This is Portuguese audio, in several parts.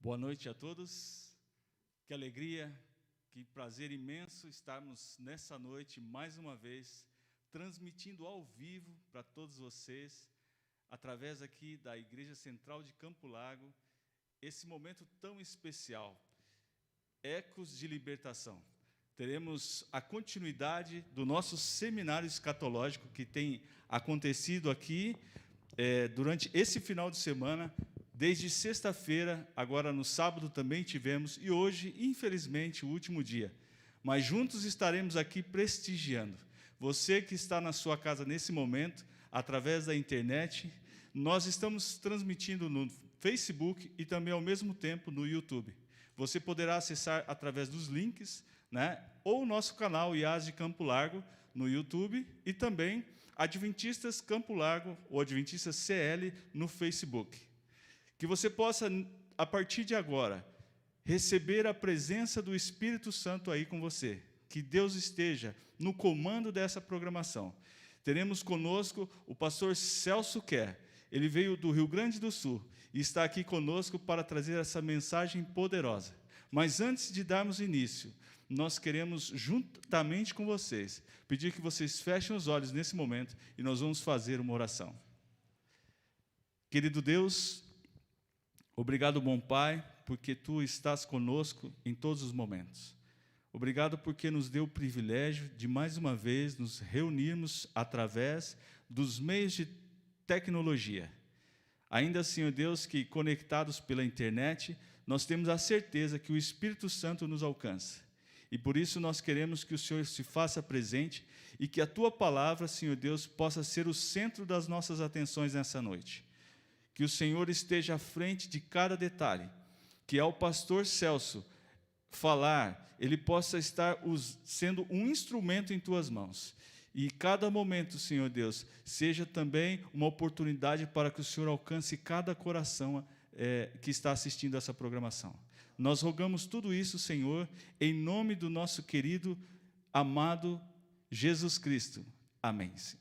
Boa noite a todos. Que alegria, que prazer imenso estarmos nessa noite, mais uma vez, transmitindo ao vivo para todos vocês, através aqui da Igreja Central de Campo Largo, esse momento tão especial, Ecos de Libertação. Teremos a continuidade do nosso seminário escatológico que tem acontecido aqui durante esse final de semana. Desde sexta-feira, agora no sábado também tivemos, e hoje, infelizmente, o último dia. Mas juntos estaremos aqui prestigiando. Você que está na sua casa nesse momento, através da internet, nós estamos transmitindo no Facebook e também, ao mesmo tempo, no YouTube. Você poderá acessar através dos links, ou o nosso canal IAS de Campo Largo, no YouTube, e também Adventistas Campo Largo, ou Adventistas CL, no Facebook. Que você possa, a partir de agora, receber a presença do Espírito Santo aí com você. Que Deus esteja no comando dessa programação. Teremos conosco o pastor Celso Kerr. Ele veio do Rio Grande do Sul e está aqui conosco para trazer essa mensagem poderosa. Mas antes de darmos início, nós queremos, juntamente com vocês, pedir que vocês fechem os olhos nesse momento e nós vamos fazer uma oração. Querido Deus, obrigado, bom Pai, porque Tu estás conosco em todos os momentos. Obrigado porque nos deu o privilégio de, mais uma vez, nos reunirmos através dos meios de tecnologia. Ainda, Senhor Deus, que conectados pela internet, nós temos a certeza que o Espírito Santo nos alcança. E por isso nós queremos que o Senhor se faça presente e que a Tua palavra, Senhor Deus, possa ser o centro das nossas atenções nessa noite. Que o Senhor esteja à frente de cada detalhe, que ao pastor Celso falar, ele possa estar sendo um instrumento em Tuas mãos. E cada momento, Senhor Deus, seja também uma oportunidade para que o Senhor alcance cada coração que está assistindo essa programação. Nós rogamos tudo isso, Senhor, em nome do nosso querido, amado Jesus Cristo. Amém, Senhor.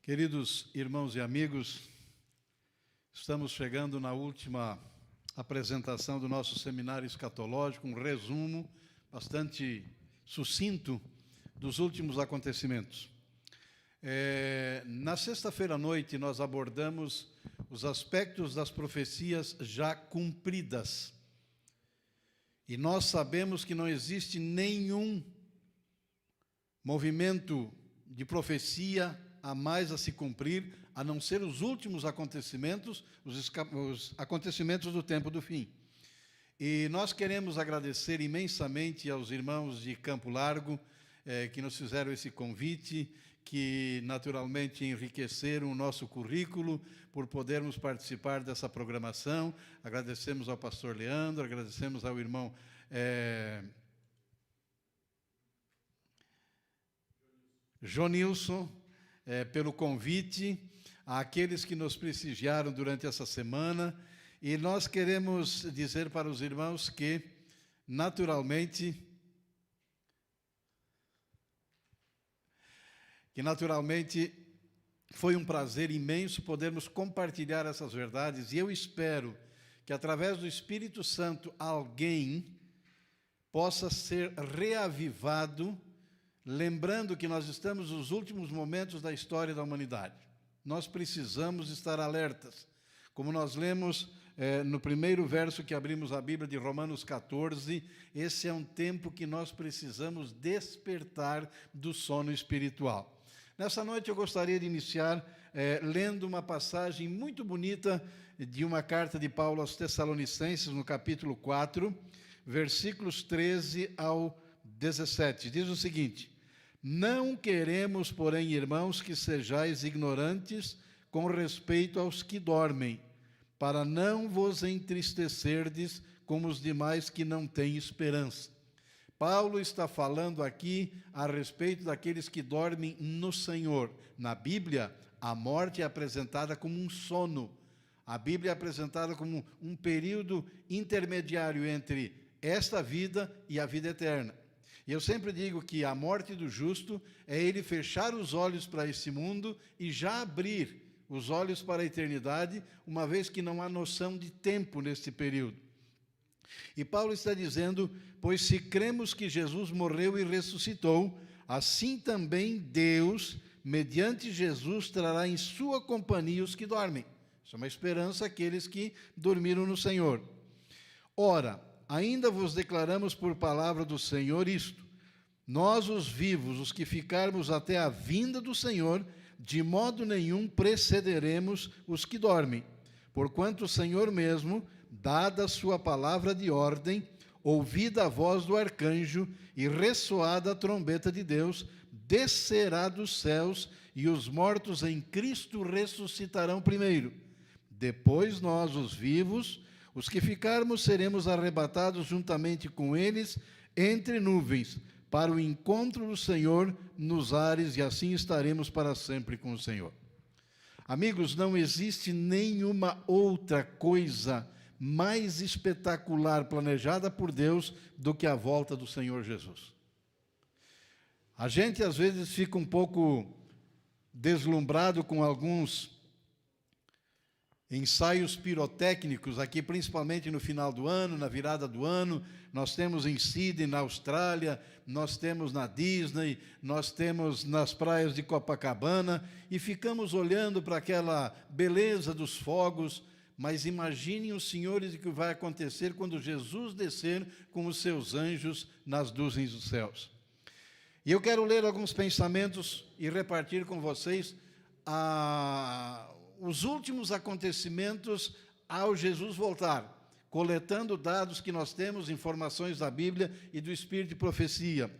Queridos irmãos e amigos, estamos chegando na última apresentação do nosso seminário escatológico, um resumo bastante sucinto dos últimos acontecimentos. Na sexta-feira à noite, nós abordamos os aspectos das profecias já cumpridas. E nós sabemos que não existe nenhum movimento de profecia a mais a se cumprir, a não ser os últimos acontecimentos, os acontecimentos do tempo do fim. E nós queremos agradecer imensamente aos irmãos de Campo Largo, que nos fizeram esse convite, que naturalmente enriqueceram o nosso currículo por podermos participar dessa programação. Agradecemos ao pastor Leandro, agradecemos ao irmão Jonilson, pelo convite, àqueles que nos prestigiaram durante essa semana, e nós queremos dizer para os irmãos que, naturalmente, foi um prazer imenso podermos compartilhar essas verdades, e eu espero que, através do Espírito Santo, alguém possa ser reavivado, lembrando que nós estamos nos últimos momentos da história da humanidade. Nós precisamos estar alertas. Como nós lemos no primeiro verso que abrimos a Bíblia de Romanos 14, esse é um tempo que nós precisamos despertar do sono espiritual. Nessa noite eu gostaria de iniciar lendo uma passagem muito bonita de uma carta de Paulo aos Tessalonicenses, no capítulo 4, versículos 13 ao 17. Diz o seguinte: não queremos, porém, irmãos, que sejais ignorantes com respeito aos que dormem, para não vos entristecerdes como os demais que não têm esperança. Paulo está falando aqui a respeito daqueles que dormem no Senhor. Na Bíblia, a morte é apresentada como um sono. A Bíblia é apresentada como um período intermediário entre esta vida e a vida eterna. E eu sempre digo que a morte do justo é ele fechar os olhos para esse mundo e já abrir os olhos para a eternidade, uma vez que não há noção de tempo nesse período. E Paulo está dizendo: pois se cremos que Jesus morreu e ressuscitou, assim também Deus, mediante Jesus, trará em sua companhia os que dormem. Isso é uma esperança àqueles que dormiram no Senhor. Ora, ainda vos declaramos por palavra do Senhor isto: nós, os vivos, os que ficarmos até a vinda do Senhor, de modo nenhum precederemos os que dormem. Porquanto o Senhor mesmo, dada a sua palavra de ordem, ouvida a voz do arcanjo e ressoada a trombeta de Deus, descerá dos céus, e os mortos em Cristo ressuscitarão primeiro. Depois nós, os vivos, os que ficarmos, seremos arrebatados juntamente com eles entre nuvens, para o encontro do Senhor nos ares, e assim estaremos para sempre com o Senhor. Amigos, não existe nenhuma outra coisa mais espetacular planejada por Deus do que a volta do Senhor Jesus. A gente às vezes fica um pouco deslumbrado com alguns ensaios pirotécnicos aqui, principalmente no final do ano, na virada do ano. Nós temos em Sydney, na Austrália, nós temos na Disney, nós temos nas praias de Copacabana, e ficamos olhando para aquela beleza dos fogos. Mas imaginem os senhores o que vai acontecer quando Jesus descer com os seus anjos nas nuvens dos céus. E eu quero ler alguns pensamentos e repartir com vocês os últimos acontecimentos ao Jesus voltar, coletando dados que nós temos, informações da Bíblia e do Espírito de profecia.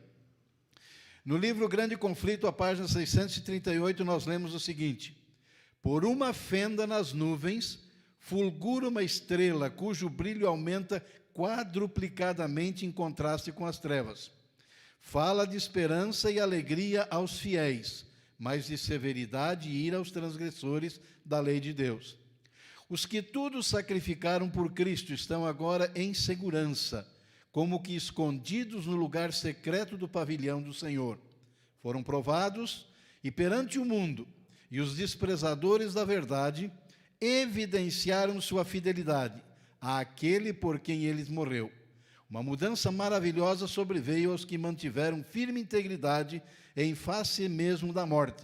No livro Grande Conflito, a página 638, nós lemos o seguinte: por uma fenda nas nuvens fulgura uma estrela, cujo brilho aumenta quadruplicadamente em contraste com as trevas. Fala de esperança e alegria aos fiéis, mas de severidade e ira aos transgressores da lei de Deus. Os que tudo sacrificaram por Cristo estão agora em segurança, como que escondidos no lugar secreto do pavilhão do Senhor. Foram provados e perante o mundo, e os desprezadores da verdade evidenciaram sua fidelidade àquele por quem eles morreu. Uma mudança maravilhosa sobreveio aos que mantiveram firme integridade em face mesmo da morte.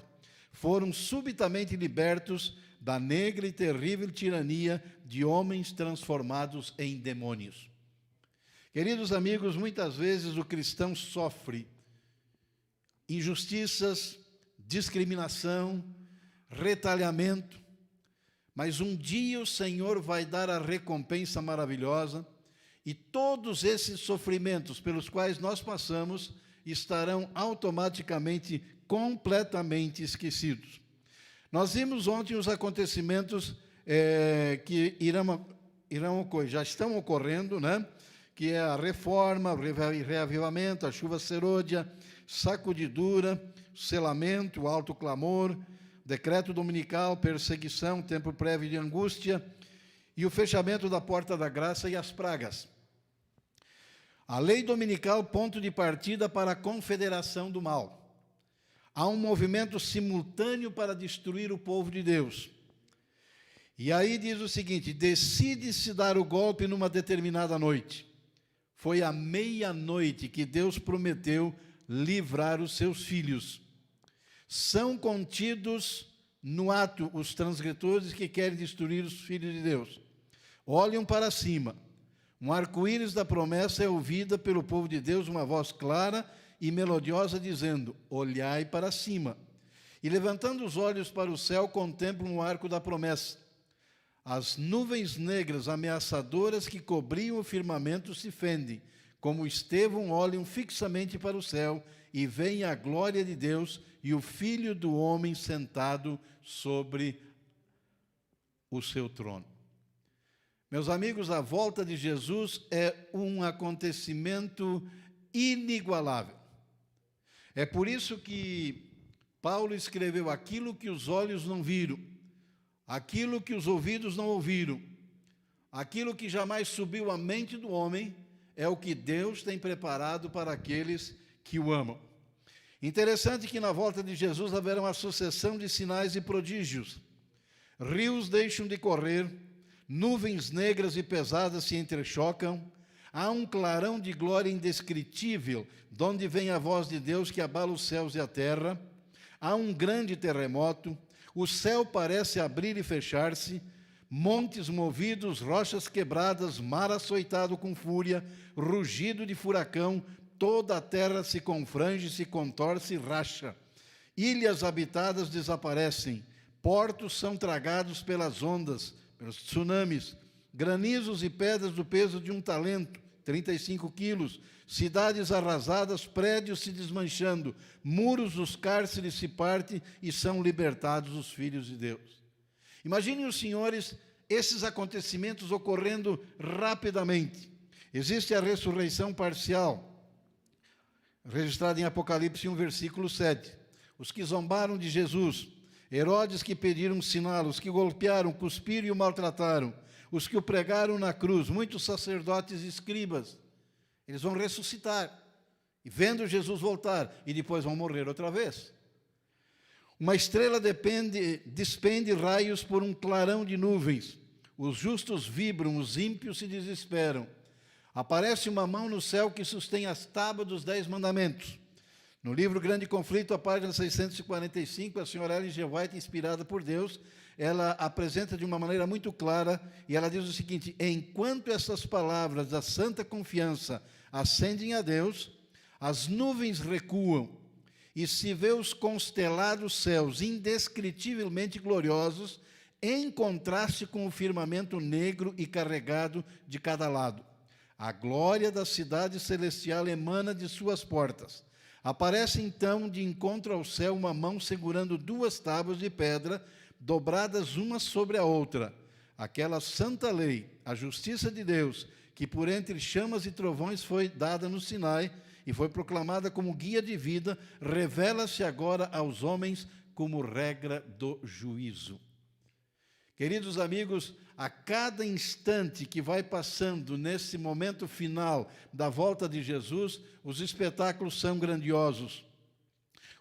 Foram subitamente libertos da negra e terrível tirania de homens transformados em demônios. Queridos amigos, muitas vezes o cristão sofre injustiças, discriminação, retalhamento, mas um dia o Senhor vai dar a recompensa maravilhosa, e todos esses sofrimentos pelos quais nós passamos estarão automaticamente, completamente esquecidos. Nós vimos ontem os acontecimentos que já estão ocorrendo, né? Que é a reforma, o reavivamento, a chuva serôdia, sacudidura, selamento, o alto clamor, decreto dominical, perseguição, tempo prévio de angústia, e o fechamento da porta da graça e as pragas. A lei dominical, ponto de partida para a confederação do mal. Há um movimento simultâneo para destruir o povo de Deus. E aí diz o seguinte: decide-se dar o golpe numa determinada noite. Foi à meia-noite que Deus prometeu livrar os seus filhos. São contidos no ato os transgressores que querem destruir os filhos de Deus. Olham para cima. Um arco-íris da promessa é ouvida pelo povo de Deus, uma voz clara e melodiosa dizendo: olhai para cima. E levantando os olhos para o céu, contemplam o arco da promessa. As nuvens negras ameaçadoras que cobriam o firmamento se fendem. Como Estevão, olham fixamente para o céu e veem a glória de Deus e o Filho do Homem sentado sobre o seu trono. Meus amigos, a volta de Jesus é um acontecimento inigualável. É por isso que Paulo escreveu: aquilo que os olhos não viram, aquilo que os ouvidos não ouviram, aquilo que jamais subiu à mente do homem, é o que Deus tem preparado para aqueles que o amam. Interessante que na volta de Jesus haverá uma sucessão de sinais e prodígios. Rios deixam de correr, nuvens negras e pesadas se entrechocam, há um clarão de glória indescritível, de onde vem a voz de Deus que abala os céus e a terra, há um grande terremoto, o céu parece abrir e fechar-se, montes movidos, rochas quebradas, mar açoitado com fúria, rugido de furacão, toda a terra se confrange, se contorce e racha. Ilhas habitadas desaparecem, portos são tragados pelas ondas, pelos tsunamis, granizos e pedras do peso de um talento, 35 quilos, cidades arrasadas, prédios se desmanchando, muros dos cárceres se partem e são libertados os filhos de Deus. Imaginem os senhores esses acontecimentos ocorrendo rapidamente. Existe a ressurreição parcial, registrada em Apocalipse 1, versículo 7. Os que zombaram de Jesus, Herodes que pediram sinal, os que golpearam, cuspiram e o maltrataram, os que o pregaram na cruz, muitos sacerdotes e escribas, eles vão ressuscitar, e vendo Jesus voltar, e depois vão morrer outra vez. Uma estrela despende raios por um clarão de nuvens, os justos vibram, os ímpios se desesperam. Aparece uma mão no céu que sustém as tábuas dos 10 mandamentos. No livro Grande Conflito, a página 645, a senhora Ellen G. White, inspirada por Deus, ela apresenta de uma maneira muito clara, e ela diz o seguinte: enquanto essas palavras da santa confiança ascendem a Deus, as nuvens recuam, e se vê os constelados céus indescritivelmente gloriosos, em contraste com o firmamento negro e carregado de cada lado. A glória da cidade celestial emana de suas portas. Aparece então de encontro ao céu uma mão segurando 2 tábuas de pedra, dobradas uma sobre a outra. Aquela santa lei, a justiça de Deus, que por entre chamas e trovões foi dada no Sinai e foi proclamada como guia de vida, revela-se agora aos homens como regra do juízo. Queridos amigos, a cada instante que vai passando nesse momento final da volta de Jesus, os espetáculos são grandiosos.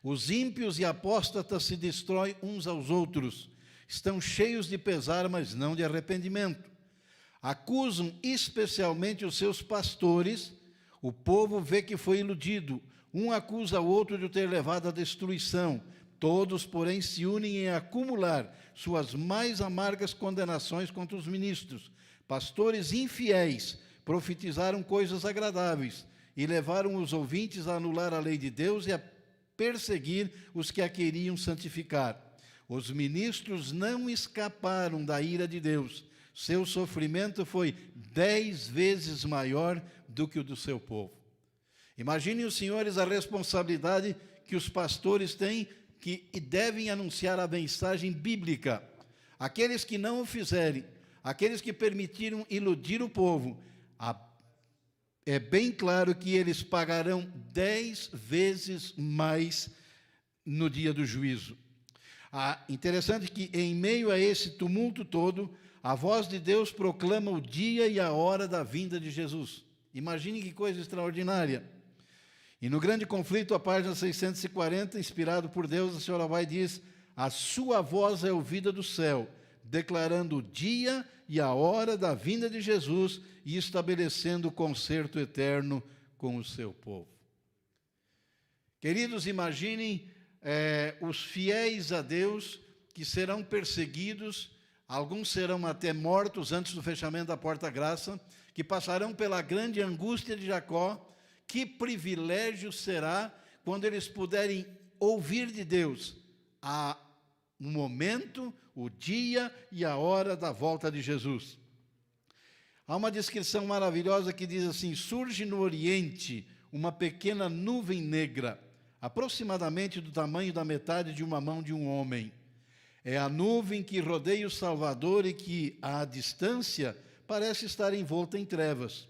Os ímpios e apóstatas se destroem uns aos outros, estão cheios de pesar, mas não de arrependimento. Acusam especialmente os seus pastores, o povo vê que foi iludido, um acusa o outro de o ter levado à destruição. Todos, porém, se unem em acumular suas mais amargas condenações contra os ministros. Pastores infiéis profetizaram coisas agradáveis e levaram os ouvintes a anular a lei de Deus e a perseguir os que a queriam santificar. Os ministros não escaparam da ira de Deus. Seu sofrimento foi 10 vezes maior do que o do seu povo. Imaginem os senhores a responsabilidade que os pastores têm, que devem anunciar a mensagem bíblica. Aqueles que não o fizerem, aqueles que permitiram iludir o povo, é bem claro que eles pagarão 10 vezes mais no dia do juízo. Interessante que, em meio a esse tumulto todo, a voz de Deus proclama o dia e a hora da vinda de Jesus. Imagine que coisa extraordinária. E no Grande Conflito, a página 640, inspirado por Deus, a senhora vai diz: a sua voz é ouvida do céu, declarando o dia e a hora da vinda de Jesus e estabelecendo o concerto eterno com o seu povo. Queridos, imaginem os fiéis a Deus que serão perseguidos, alguns serão até mortos antes do fechamento da porta-graça, que passarão pela grande angústia de Jacó. Que privilégio será quando eles puderem ouvir de Deus o momento, o dia e a hora da volta de Jesus. Há uma descrição maravilhosa que diz assim: surge no Oriente uma pequena nuvem negra, aproximadamente do tamanho da metade de uma mão de um homem. É a nuvem que rodeia o Salvador e que, à distância, parece estar envolta em trevas.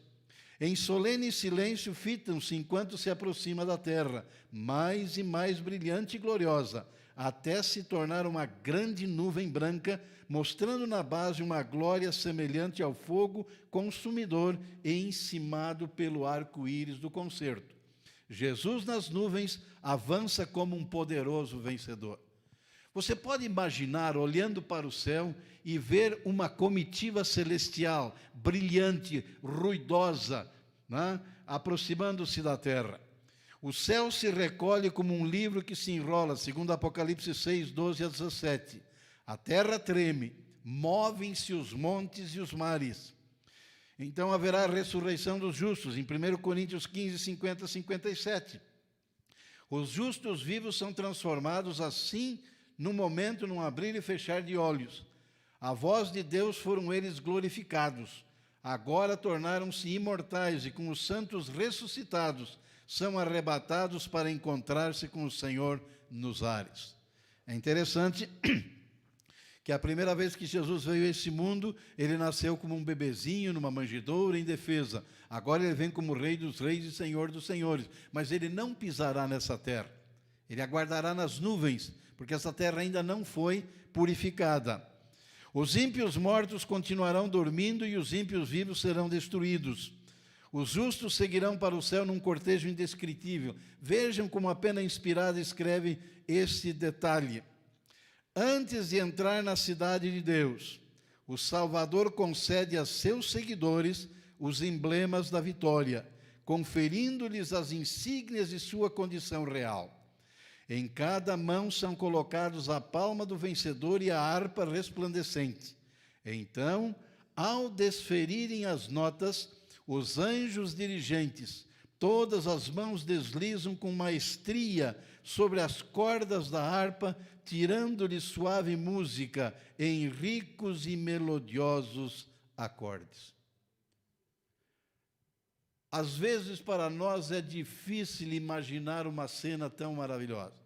Em solene silêncio fitam-se enquanto se aproxima da terra, mais e mais brilhante e gloriosa, até se tornar uma grande nuvem branca, mostrando na base uma glória semelhante ao fogo consumidor e encimado pelo arco-íris do concerto. Jesus nas nuvens avança como um poderoso vencedor. Você pode imaginar, olhando para o céu, e ver uma comitiva celestial, brilhante, ruidosa, né, aproximando-se da terra. O céu se recolhe como um livro que se enrola, segundo Apocalipse 6, 12 a 17. A terra treme, movem-se os montes e os mares. Então haverá a ressurreição dos justos, em 1 Coríntios 15, 50 a 57. Os justos vivos são transformados assim, num momento, num abrir e fechar de olhos. A voz de Deus foram eles glorificados. Agora tornaram-se imortais e com os santos ressuscitados são arrebatados para encontrar-se com o Senhor nos ares. É interessante que a primeira vez que Jesus veio a esse mundo, ele nasceu como um bebezinho numa manjedoura indefesa. Agora ele vem como Rei dos Reis e Senhor dos Senhores. Mas ele não pisará nessa terra. Ele aguardará nas nuvens, porque essa terra ainda não foi purificada. Os ímpios mortos continuarão dormindo e os ímpios vivos serão destruídos. Os justos seguirão para o céu num cortejo indescritível. Vejam como a pena inspirada escreve esse detalhe. Antes de entrar na cidade de Deus, o Salvador concede a seus seguidores os emblemas da vitória, conferindo-lhes as insígnias de sua condição real. Em cada mão são colocados a palma do vencedor e a harpa resplandecente. Então, ao desferirem as notas, os anjos dirigentes, todas as mãos deslizam com maestria sobre as cordas da harpa, tirando-lhe suave música em ricos e melodiosos acordes. Às vezes, para nós, é difícil imaginar uma cena tão maravilhosa.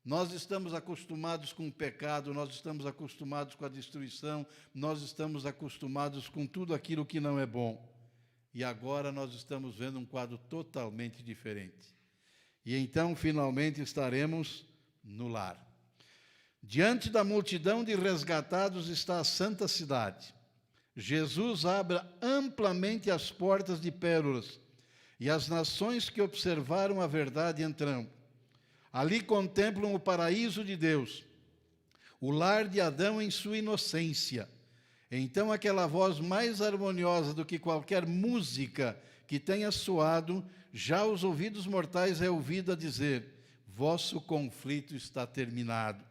Nós estamos acostumados com o pecado, nós estamos acostumados com a destruição, nós estamos acostumados com tudo aquilo que não é bom. E agora nós estamos vendo um quadro totalmente diferente. E então, finalmente, estaremos no lar. Diante da multidão de resgatados está a santa cidade. Jesus abre amplamente as portas de pérolas, e as nações que observaram a verdade entram. Ali contemplam o paraíso de Deus, o lar de Adão em sua inocência. Então aquela voz mais harmoniosa do que qualquer música que tenha soado, já aos ouvidos mortais é ouvida dizer: vosso conflito está terminado.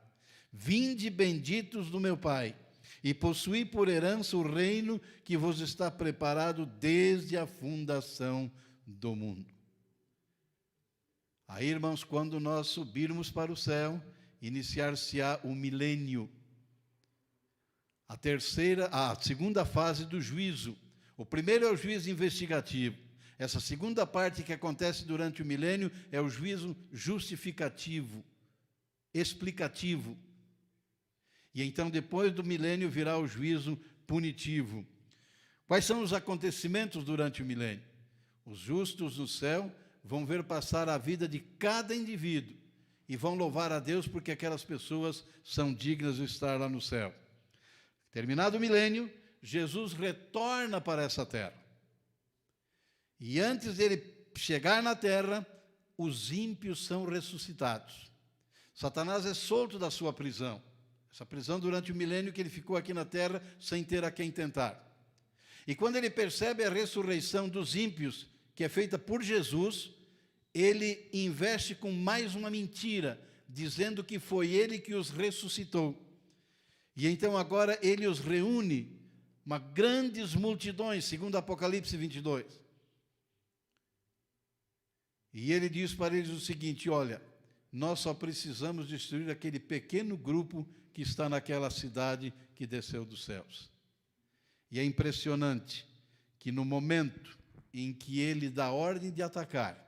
Vinde benditos do meu Pai, e possuí por herança o reino que vos está preparado desde a fundação do mundo. Aí, irmãos, quando nós subirmos para o céu, iniciar-se-á o milênio. A segunda fase do juízo. O primeiro é o juízo investigativo. Essa segunda parte que acontece durante o milênio é o juízo justificativo, explicativo. E então, depois do milênio, virá o juízo punitivo. Quais são os acontecimentos durante o milênio? Os justos no céu vão ver passar a vida de cada indivíduo e vão louvar a Deus porque aquelas pessoas são dignas de estar lá no céu. Terminado o milênio, Jesus retorna para essa terra. E antes dele chegar na terra, os ímpios são ressuscitados. Satanás é solto da sua prisão. Essa prisão durante o milênio que ele ficou aqui na terra sem ter a quem tentar. E quando ele percebe a ressurreição dos ímpios, que é feita por Jesus, ele investe com mais uma mentira, dizendo que foi ele que os ressuscitou. E então agora ele os reúne, grandes multidões, segundo Apocalipse 22. E ele diz para eles o seguinte: olha, nós só precisamos destruir aquele pequeno grupo que está naquela cidade que desceu dos céus. E é impressionante que no momento em que ele dá ordem de atacar,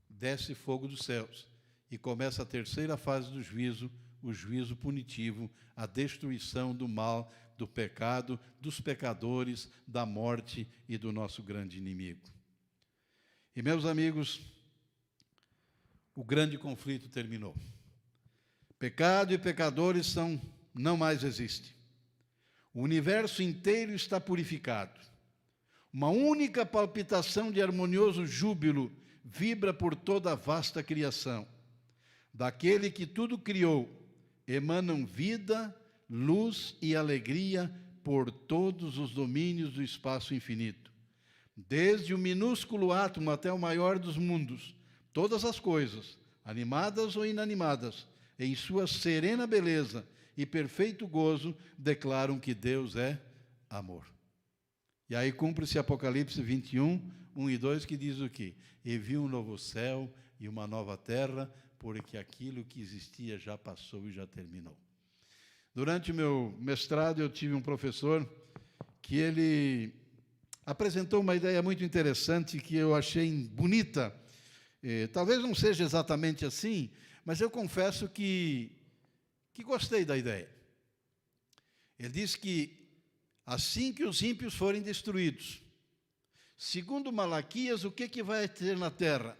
desce fogo dos céus e começa a terceira fase do juízo, o juízo punitivo, a destruição do mal, do pecado, dos pecadores, da morte e do nosso grande inimigo. E, meus amigos, o grande conflito terminou. Pecado e pecadores não mais existem. O universo inteiro está purificado. Uma única palpitação de harmonioso júbilo vibra por toda a vasta criação. Daquele que tudo criou, emanam vida, luz e alegria por todos os domínios do espaço infinito. Desde o minúsculo átomo até o maior dos mundos, todas as coisas, animadas ou inanimadas, em sua serena beleza e perfeito gozo, declaram que Deus é amor. E aí cumpre-se Apocalipse 21, 1 e 2, que diz o quê? E vi um novo céu e uma nova terra, porque aquilo que existia já passou e já terminou. Durante o meu mestrado, eu tive um professor que ele apresentou uma ideia muito interessante que eu achei bonita. Talvez não seja exatamente assim, mas eu confesso que gostei da ideia. Ele diz que assim que os ímpios forem destruídos, segundo Malaquias, o que vai ter na terra?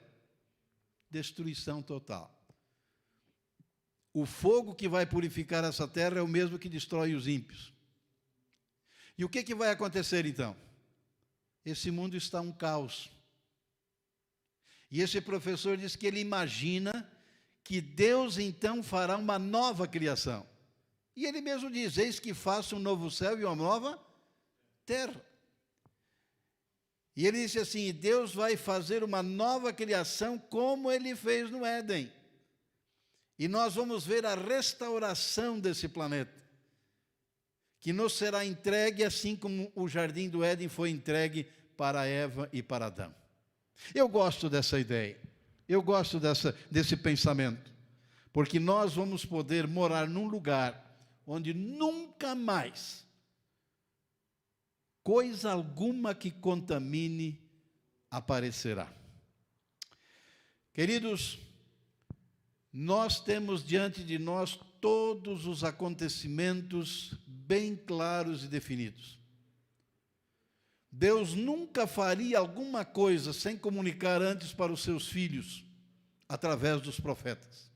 Destruição total. O fogo que vai purificar essa terra é o mesmo que destrói os ímpios. E o que vai acontecer então? Esse mundo está um caos. E esse professor diz que ele imagina que Deus então fará uma nova criação. E ele mesmo diz, eis que faço um novo céu e uma nova terra. E ele disse assim, Deus vai fazer uma nova criação como ele fez no Éden. E nós vamos ver a restauração desse planeta, que nos será entregue assim como o jardim do Éden foi entregue para Eva e para Adão. Eu gosto dessa ideia, eu gosto desse pensamento, porque nós vamos poder morar num lugar onde nunca mais coisa alguma que contamine aparecerá. Queridos, nós temos diante de nós todos os acontecimentos bem claros e definidos. Deus nunca faria alguma coisa sem comunicar antes para os seus filhos, através dos profetas.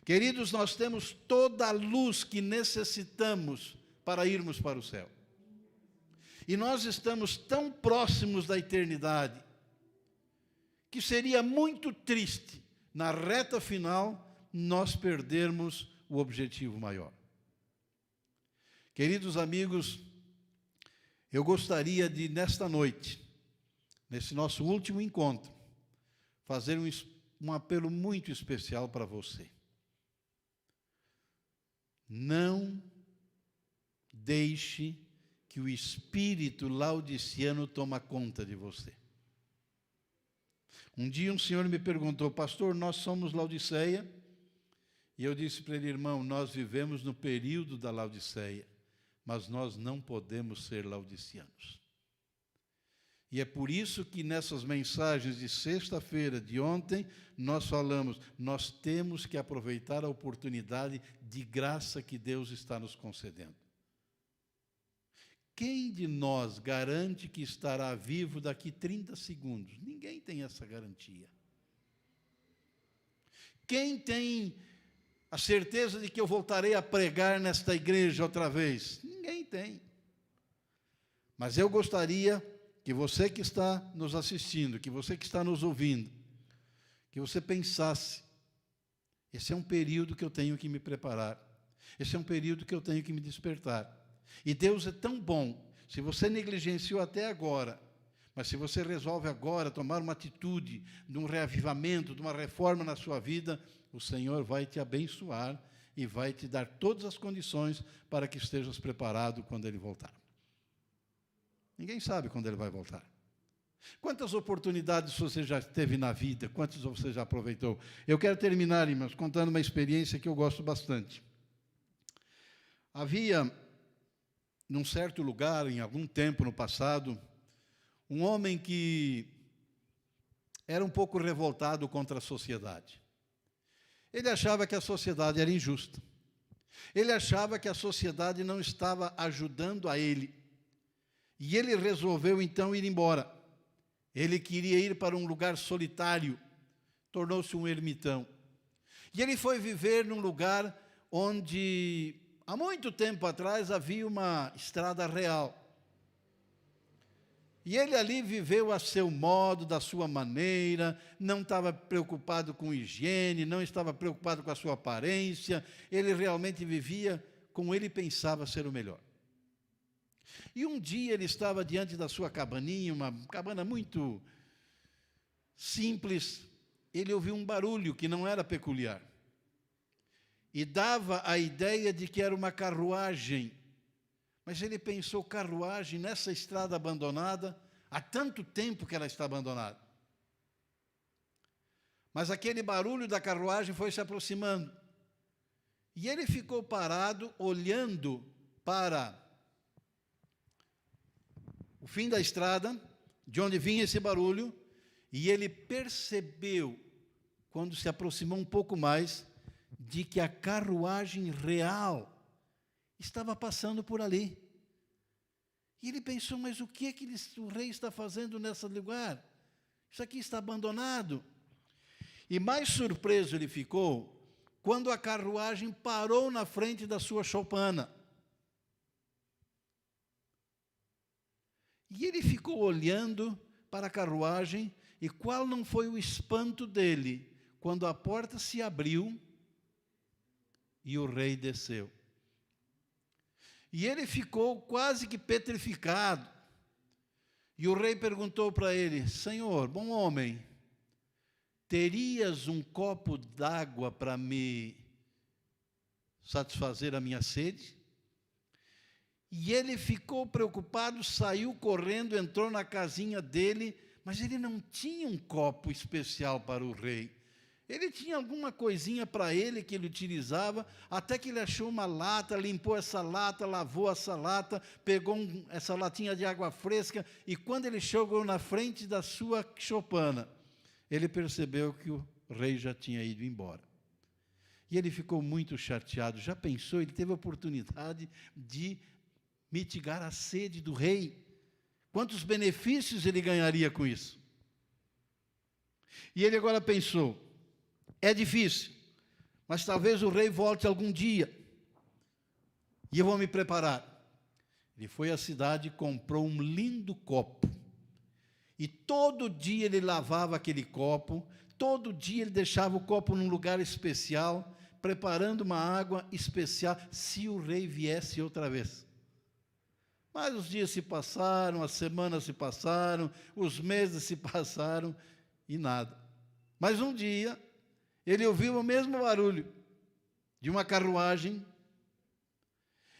Queridos, nós temos toda a luz que necessitamos para irmos para o céu. E nós estamos tão próximos da eternidade, que seria muito triste, na reta final, nós perdermos o objetivo maior. Queridos amigos, eu gostaria de, nesta noite, nesse nosso último encontro, fazer um apelo muito especial para você. Não deixe que o espírito laodiceano tome conta de você. Um dia um senhor me perguntou, pastor, nós somos Laodiceia? E eu disse para ele, irmão, nós vivemos no período da Laodiceia, mas nós não podemos ser laodiceanos. E é por isso que nessas mensagens de sexta-feira, de ontem, nós falamos, nós temos que aproveitar a oportunidade de graça que Deus está nos concedendo. Quem de nós garante que estará vivo daqui 30 segundos? Ninguém tem essa garantia. Quem tem a certeza de que eu voltarei a pregar nesta igreja outra vez? Ninguém tem. Mas eu gostaria que você que está nos assistindo, que você que está nos ouvindo, que você pensasse, esse é um período que eu tenho que me preparar, esse é um período que eu tenho que me despertar. E Deus é tão bom, se você negligenciou até agora, mas se você resolve agora tomar uma atitude de um reavivamento, de uma reforma na sua vida, o Senhor vai te abençoar e vai te dar todas as condições para que estejas preparado quando Ele voltar. Ninguém sabe quando Ele vai voltar. Quantas oportunidades você já teve na vida? Quantas você já aproveitou? Eu quero terminar, irmãos, contando uma experiência que eu gosto bastante. Havia, num certo lugar, em algum tempo no passado, um homem que era um pouco revoltado contra a sociedade. Ele achava que a sociedade era injusta. Ele achava que a sociedade não estava ajudando a ele. E ele resolveu, então, ir embora. Ele queria ir para um lugar solitário. Tornou-se um ermitão. E ele foi viver num lugar onde, há muito tempo atrás, havia uma estrada real. E ele ali viveu a seu modo, da sua maneira, não estava preocupado com higiene, não estava preocupado com a sua aparência, ele realmente vivia como ele pensava ser o melhor. E um dia ele estava diante da sua cabaninha, uma cabana muito simples, ele ouviu um barulho que não era peculiar. E dava a ideia de que era uma carruagem. Mas ele pensou, carruagem nessa estrada abandonada, há tanto tempo que ela está abandonada. Mas aquele barulho da carruagem foi se aproximando. E ele ficou parado, olhando para o fim da estrada, de onde vinha esse barulho, e ele percebeu, quando se aproximou um pouco mais, de que a carruagem real estava passando por ali. E ele pensou, mas o que é que o rei está fazendo nesse lugar? Isso aqui está abandonado. E mais surpreso ele ficou quando a carruagem parou na frente da sua choupana. E ele ficou olhando para a carruagem, e qual não foi o espanto dele, quando a porta se abriu e o rei desceu. E ele ficou quase que petrificado. E o rei perguntou para ele, Senhor, bom homem, terias um copo d'água para me satisfazer a minha sede? E ele ficou preocupado, saiu correndo, entrou na casinha dele, mas ele não tinha um copo especial para o rei. Ele tinha alguma coisinha para ele que ele utilizava, até que ele achou uma lata, limpou essa lata, lavou essa lata, pegou essa latinha de água fresca, e quando ele chegou na frente da sua choupana, ele percebeu que o rei já tinha ido embora. E ele ficou muito chateado. Já pensou? Ele teve a oportunidade de mitigar a sede do rei. Quantos benefícios ele ganharia com isso? E ele agora pensou, é difícil, mas talvez o rei volte algum dia, e eu vou me preparar. Ele foi à cidade e comprou um lindo copo, e todo dia ele lavava aquele copo, todo dia ele deixava o copo num lugar especial, preparando uma água especial, se o rei viesse outra vez. Mas os dias se passaram, as semanas se passaram, os meses se passaram, e nada. Mas um dia, ele ouviu o mesmo barulho de uma carruagem,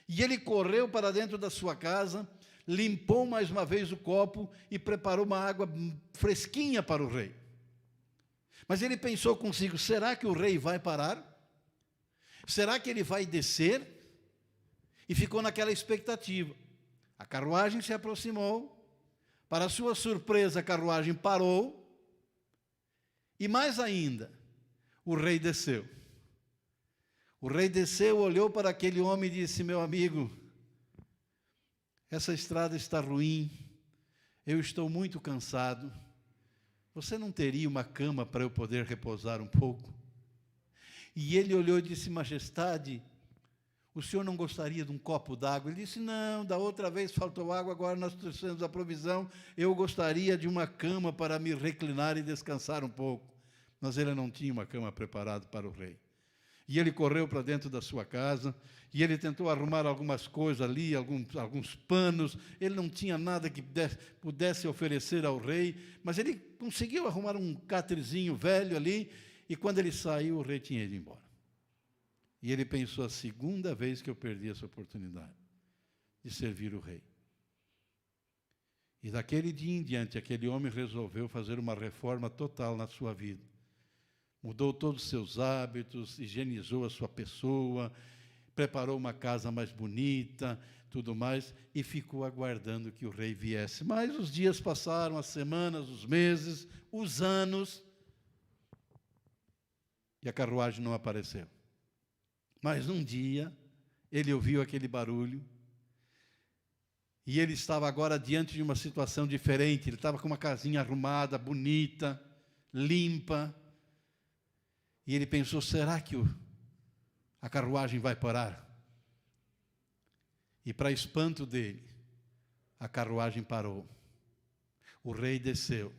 e ele correu para dentro da sua casa, limpou mais uma vez o copo e preparou uma água fresquinha para o rei. Mas ele pensou consigo, será que o rei vai parar? Será que ele vai descer? E ficou naquela expectativa. A carruagem se aproximou, para sua surpresa a carruagem parou, e mais ainda, o rei desceu. O rei desceu, olhou para aquele homem e disse, meu amigo, essa estrada está ruim, eu estou muito cansado, você não teria uma cama para eu poder repousar um pouco? E ele olhou e disse, majestade, o senhor não gostaria de um copo d'água? Ele disse, não, da outra vez faltou água, agora nós trouxemos a provisão, eu gostaria de uma cama para me reclinar e descansar um pouco. Mas ele não tinha uma cama preparada para o rei. E ele correu para dentro da sua casa, e ele tentou arrumar algumas coisas ali, alguns panos, ele não tinha nada que pudesse oferecer ao rei, mas ele conseguiu arrumar um catrezinho velho ali, e quando ele saiu, o rei tinha ido embora. E ele pensou, a segunda vez que eu perdi essa oportunidade de servir o rei. E daquele dia em diante, aquele homem resolveu fazer uma reforma total na sua vida. Mudou todos os seus hábitos, higienizou a sua pessoa, preparou uma casa mais bonita, tudo mais, e ficou aguardando que o rei viesse. Mas os dias passaram, as semanas, os meses, os anos, e a carruagem não apareceu. Mas um dia, ele ouviu aquele barulho, e ele estava agora diante de uma situação diferente. Ele estava com uma casinha arrumada, bonita, limpa, E ele pensou, será que a carruagem vai parar? E para espanto dele, a carruagem parou. O rei desceu.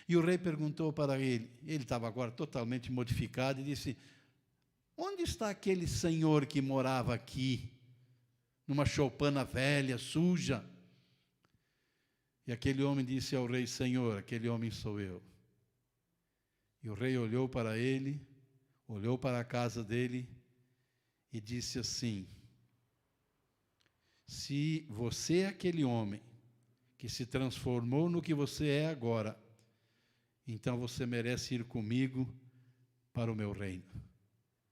E o rei perguntou para ele estava agora totalmente modificado, e disse, onde está aquele senhor que morava aqui, numa choupana velha, suja? E aquele homem disse ao rei, Senhor, aquele homem sou eu. E o rei olhou para ele, olhou para a casa dele e disse assim, se você é aquele homem que se transformou no que você é agora, então você merece ir comigo para o meu reino.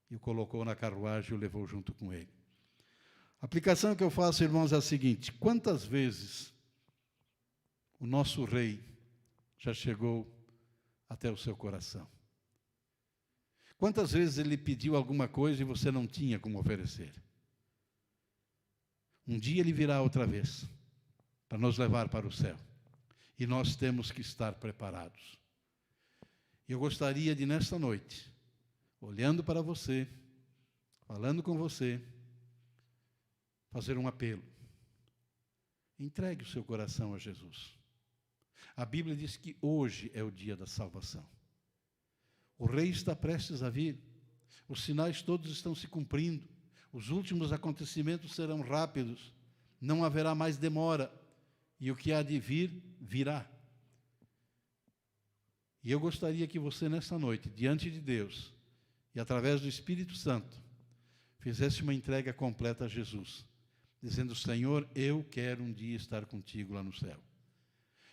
E o colocou na carruagem e o levou junto com ele. A aplicação que eu faço, irmãos, é a seguinte, quantas vezes o nosso rei já chegou até o seu coração? Quantas vezes ele pediu alguma coisa e você não tinha como oferecer? Um dia ele virá outra vez, para nos levar para o céu. E nós temos que estar preparados. Eu gostaria de, nesta noite, olhando para você, falando com você, fazer um apelo. Entregue o seu coração a Jesus. A Bíblia diz que hoje é o dia da salvação. O rei está prestes a vir. Os sinais todos estão se cumprindo. Os últimos acontecimentos serão rápidos. Não haverá mais demora. E o que há de vir, virá. E eu gostaria que você, nessa noite, diante de Deus, e através do Espírito Santo, fizesse uma entrega completa a Jesus, dizendo, Senhor, eu quero um dia estar contigo lá no céu.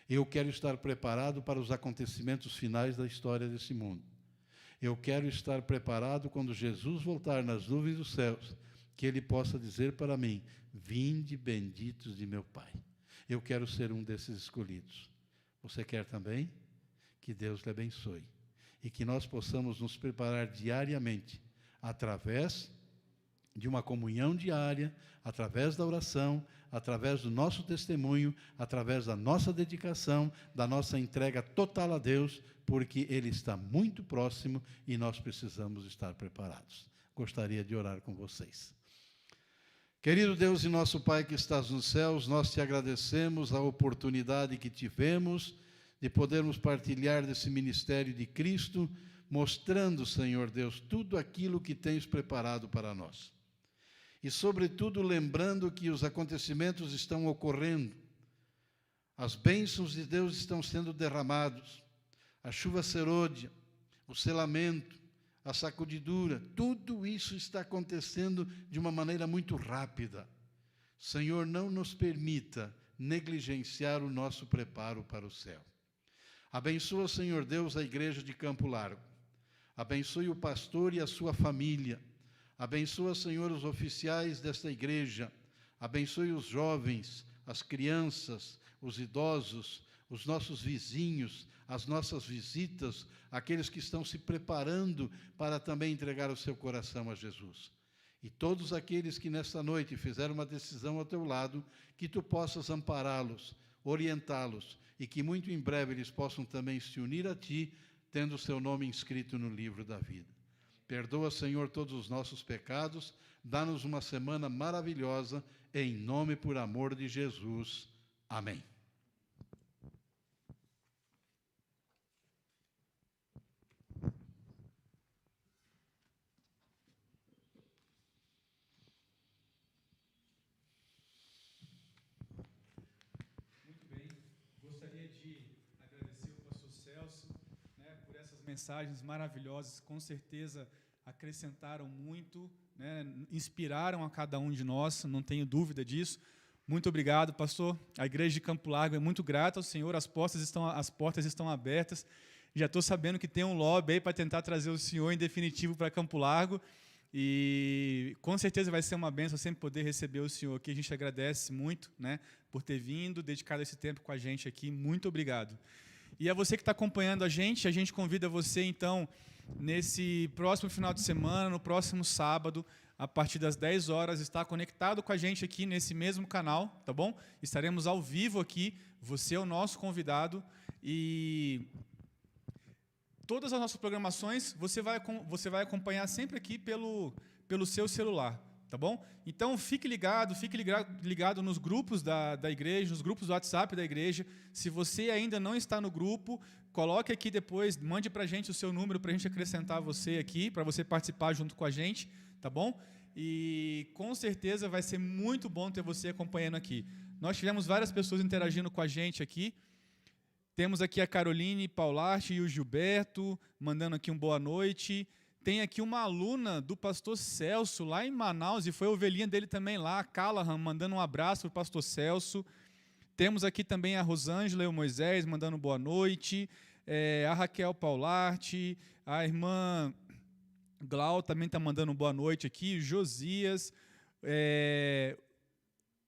Eu quero estar preparado para os acontecimentos finais da história desse mundo. Eu quero estar preparado quando Jesus voltar nas nuvens dos céus, que Ele possa dizer para mim, vinde benditos de meu Pai. Eu quero ser um desses escolhidos. Você quer também? Que Deus lhe abençoe. E que nós possamos nos preparar diariamente, através de uma comunhão diária, através da oração, através do nosso testemunho, através da nossa dedicação, da nossa entrega total a Deus, porque Ele está muito próximo e nós precisamos estar preparados. Gostaria de orar com vocês. Querido Deus e nosso Pai que estás nos céus, nós te agradecemos a oportunidade que tivemos de podermos partilhar desse ministério de Cristo, mostrando, Senhor Deus, tudo aquilo que tens preparado para nós. E, sobretudo, lembrando que os acontecimentos estão ocorrendo, as bênçãos de Deus estão sendo derramados, a chuva serôdia, o selamento, a sacudidura, tudo isso está acontecendo de uma maneira muito rápida. Senhor, não nos permita negligenciar o nosso preparo para o céu. Abençoa, Senhor Deus, a igreja de Campo Largo. Abençoe o pastor e a sua família. Abençoa, Senhor, os oficiais desta igreja. Abençoe os jovens, as crianças, os idosos, os nossos vizinhos, as nossas visitas, aqueles que estão se preparando para também entregar o seu coração a Jesus. E todos aqueles que nesta noite fizeram uma decisão ao teu lado, que tu possas ampará-los, orientá-los, e que muito em breve eles possam também se unir a ti, tendo o seu nome inscrito no livro da vida. Perdoa, Senhor, todos os nossos pecados, dá-nos uma semana maravilhosa, em nome e por amor de Jesus. Amém. Mensagens maravilhosas, com certeza acrescentaram muito, né? Inspiraram a cada um de nós, não tenho dúvida disso. Muito obrigado, pastor. A igreja de Campo Largo é muito grata ao Senhor, as portas estão abertas. Já estou sabendo que tem um lobby aí para tentar trazer o senhor em definitivo para Campo Largo. E com certeza vai ser uma bênção sempre poder receber o senhor aqui. A gente agradece muito, né, por ter vindo, dedicado esse tempo com a gente aqui. Muito obrigado. E a você que está acompanhando a gente convida você, então, nesse próximo final de semana, no próximo sábado, a partir das 10 horas, estar conectado com a gente aqui nesse mesmo canal, tá bom? Estaremos ao vivo aqui, você é o nosso convidado, e todas as nossas programações você vai acompanhar sempre aqui pelo seu celular, tá bom? Então, fique ligado nos grupos da igreja, nos grupos do WhatsApp da igreja. Se você ainda não está no grupo, coloque aqui depois, mande para a gente o seu número para a gente acrescentar você aqui, para você participar junto com a gente, tá bom? E com certeza vai ser muito bom ter você acompanhando aqui. Nós tivemos várias pessoas interagindo com a gente aqui. Temos aqui a Caroline Paularte e o Gilberto, mandando aqui um boa noite. Tem aqui uma aluna do pastor Celso, lá em Manaus, e foi a ovelhinha dele também lá, a Callahan, mandando um abraço para o pastor Celso. Temos aqui também a Rosângela e o Moisés, mandando boa noite. A Raquel Paularte, a irmã Glau também está mandando boa noite aqui. Josias,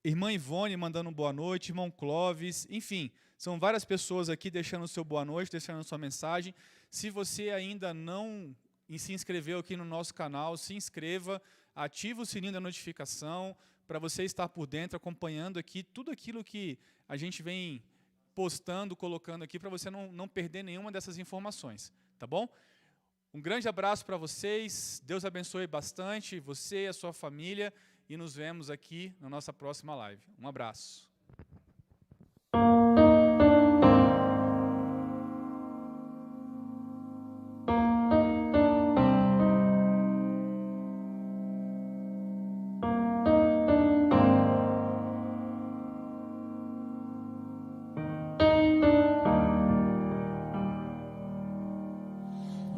irmã Ivone mandando boa noite, irmão Clóvis, enfim, são várias pessoas aqui deixando o seu boa noite, deixando a sua mensagem. Se você ainda não se inscreveu aqui no nosso canal, se inscreva, ative o sininho da notificação para você estar por dentro, acompanhando aqui tudo aquilo que a gente vem postando, colocando aqui, para você não perder nenhuma dessas informações, tá bom? Um grande abraço para vocês, Deus abençoe bastante você e a sua família, e nos vemos aqui na nossa próxima live. Um abraço.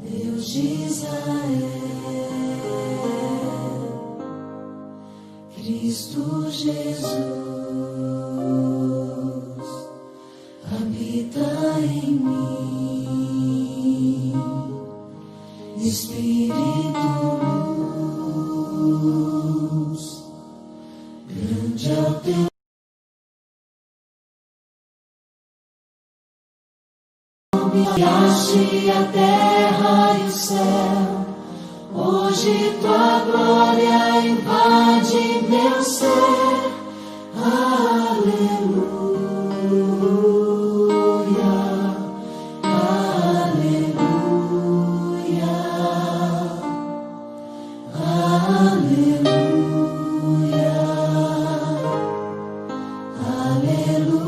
Deus de Israel, Cristo Jesus, habita em mim, Espírito luz, grande é o teu criaste a terra e o céu, hoje tua glória invade meu ser, aleluia, aleluia, aleluia, aleluia.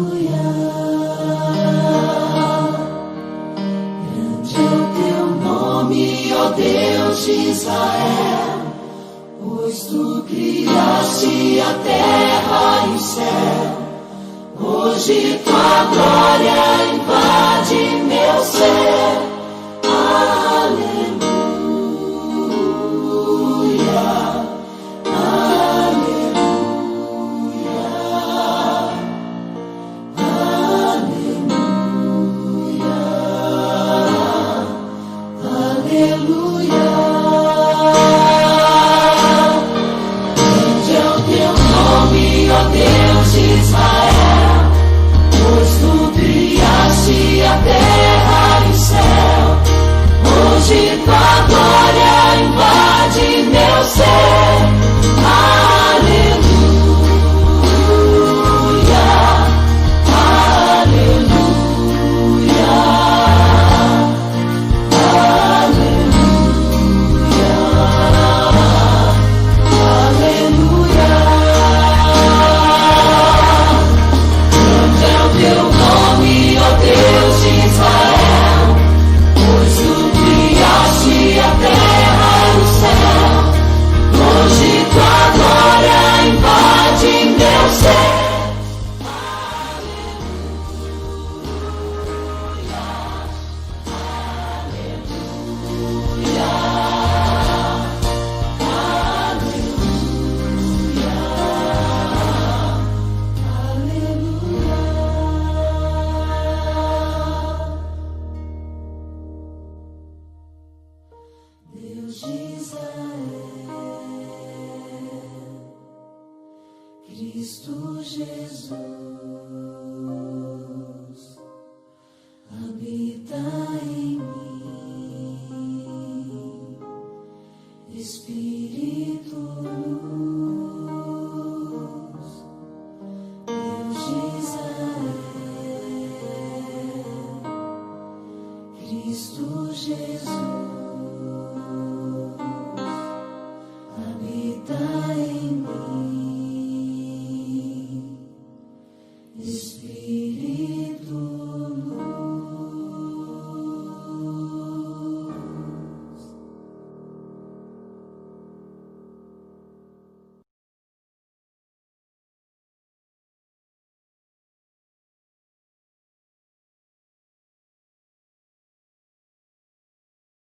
Ó Deus de Israel, pois tu criaste a terra e o céu, hoje tua glória invade meu ser.